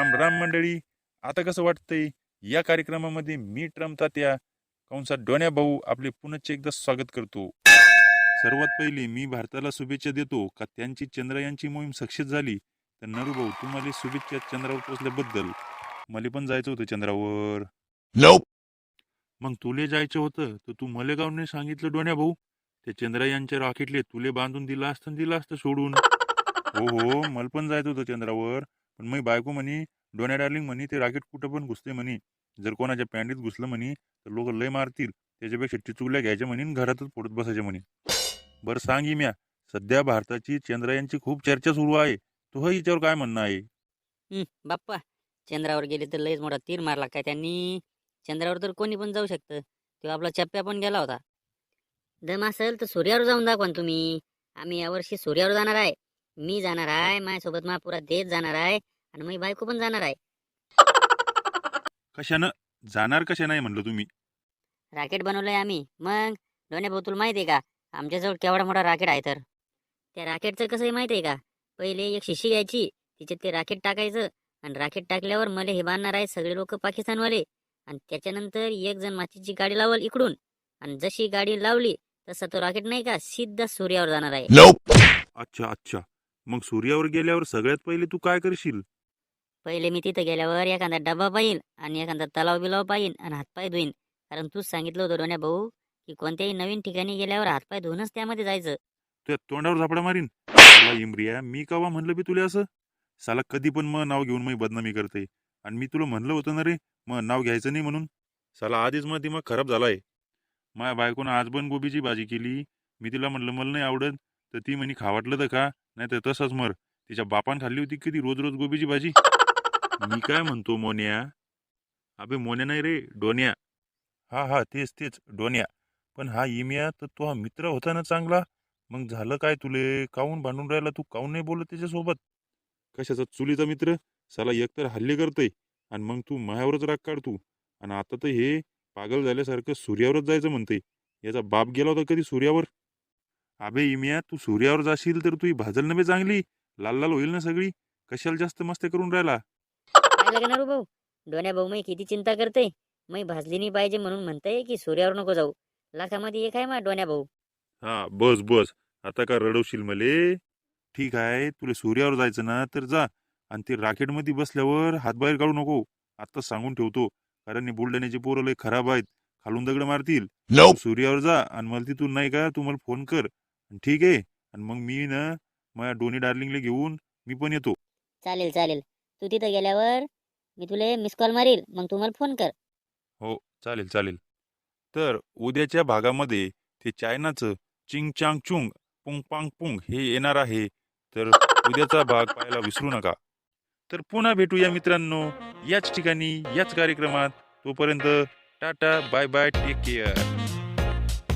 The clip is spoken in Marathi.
राम राम मंडळी. आता कसं वाटतंय या कार्यक्रमामध्ये मी ट्रम्प तात्या कंसात डोन्या भाऊ आपले पुनश्च एकदा स्वागत करतो. सर्वात पहिले मी भारताला शुभेच्छा देतो का त्यांची चंद्रयानची मोहीम सक्सेस झाली. तर नरू भाऊ तुम्हाला शुभेच्छा चंद्रावर पोहोचल्याबद्दल. मला पण जायचं होतं चंद्रावर. मग तुले जायचं होतं तर तू मले गावने सांगितलं डोन्या भाऊ. ते चंद्रयानच्या रॉकेटले तुले बांधून दिलं असतं सोडून. हो हो मला पण जायचं होतं चंद्रावर. पण मी बायको म्हणे डोन्या डार्लिंग म्हणे ते रॉकेट कुठं पण घुसते म्हणे. जर कोणाच्या पॅन्टीत घुसलं म्हणे तर लोक लय मारतील. त्याच्यापेक्षा टिचुल्या घ्यायच्या म्हणे घरातच फोडत बसायचे म्हणे. बरं सांगी म्या सध्या भारताची चंद्रयानची खूप चर्चा सुरू आहे. तुझं याच्यावर काय म्हणणं आहे? बाप्पा, चंद्रावर गेले तर लयच मोठा तीर मारला काय त्यांनी. चंद्रावर तर कोणी पण जाऊ शकतं. तेव्हा आपला चप्प्या पण गेला होता. दम असेल तर सूर्यावर जाऊन दाखवा ना तुम्ही. आम्ही यावर्षी सूर्यावर जाणार आहे. मी जाणार आहे, माझ्यासोबत पुरा देश जाणार आहे आणि माझी बायको पण जाणार आहे. कशानं जाणार कशा नाही म्हणलं तुम्ही? रॉकेट बनवलंय आम्ही. मग डोन्या भाऊ तुला माहिती आहे का आमच्याजवळ केवढा मोठा रॉकेट आहे तर. त्या रॉकेटचं कसं आहे माहिती आहे का, पहिले एक शिशी घ्यायची, तिच्यात ते रॉकेट टाकायचं आणि रॉकेट टाकल्यावर मला हे बांधणार आहे सगळे लोक पाकिस्तानवाले. आणि त्याच्यानंतर एक जण माचीची गाडी लावल इकडून आणि जशी गाडी लावली तसा तो रॉकेट नाही का सीधा सूर्यावर जाणार आहे. अच्छा अच्छा. मग सूर्यावर गेल्यावर सगळ्यात पहिले तू काय करशील? पहिले मी तिथं गेल्यावर एखादा डब्बा पाहिल आणि एखादा तलाव बिलाव पाहिन आणि हातपाय धुईन. कारण तूच सांगितलं होतं डोन्या भाऊ की कोणत्याही नवीन ठिकाणी गेल्यावर हातपाय धुवूनच त्यामध्ये जायचं. तुझ्या तोंडावर झापडा मारीन. साला इमरिया मी कवा म्हणलं बी तुला असं? साला कधी पण मग नाव घेऊन मी बदनामी करते. आणि मी तुला म्हणलं होतं ना रे मग नाव घ्यायचं नाही म्हणून. साला आधीच मग दिमाग खराब झालाय. माझ्या बायकोनं आज पण गोबीची भाजी केली. मी तिला म्हणलं मला नाही आवडत. तर ती म्हणे खावाटलं तर खा नाही तर तसंच मर. तिच्या बापान खाल्ली होती कधी रोज रोज गोबीची भाजी. मी काय म्हणतो मोन्या? अबे मोन्या नाही रे डोन्या. हा हा तेच तेच डोन्या. पण हा इम्या तर तो हा मित्र होता ना चांगला. मग झालं काय तुले काहून भांडून राहिला तू काहून नाही बोलत त्याच्यासोबत? कशाचा चुलीचा मित्र? साला एकतर हल्ले करतोय आणि मग तू मायावरच राग काढतो. आणि आता तर हे पागल झाल्यासारखं सूर्यावरच जायचं म्हणते. याचा बाप गेला होता कधी सूर्यावर? अबे इम्या तू सूर्यावर जाशील तर तू भाजल नव्हे चांगली. लाल लाल होईल ना सगळी. कशाला जास्त मस्ती करून राहिला? पाहिलं का ना रे भाऊ, डोन्या भाऊ मी किती चिंता करते. मी भाजली नाही पाहिजे म्हणून म्हणते की सूर्यावर नको जाऊ. लाखामध्ये एक आहे मा डोन्या भाऊ. हा बस बस. आता का रडवशील मले? ठीक आहे तुला सूर्यावर जायचं ना तर जा. आणि ते रॉकेटमध्ये बसल्यावर हात बाहेर काढू नको. आता सांगून ठेवतो. कारण हे बुलढाण्याचे पोरं लय खराब आहेत. खालून दगड मारतील. तू सूर्यावर जा आणि मला तिथून नाही का तू मला फोन कर. ठीक आहे. आणि मग मी ना माझ्या डोनी डार्लिंगला घेऊन मी पण येतो. चालेल चालेल. तू तिथं गेल्यावर मी तुला मिस कॉल मारील, मग तू मला फोन कर. हो चालेल चालेल. तर उद्याच्या भागामध्ये ते चायनाचं चिंग चांग चुंग पुंग पांग पुंग हे येणार आहे. तर उद्याचा भाग पाहायला विसरू नका. तर पुन्हा भेटूया मित्रांनो याच ठिकाणी याच कार्यक्रमात. तोपर्यंत ta-ta bye bye take care.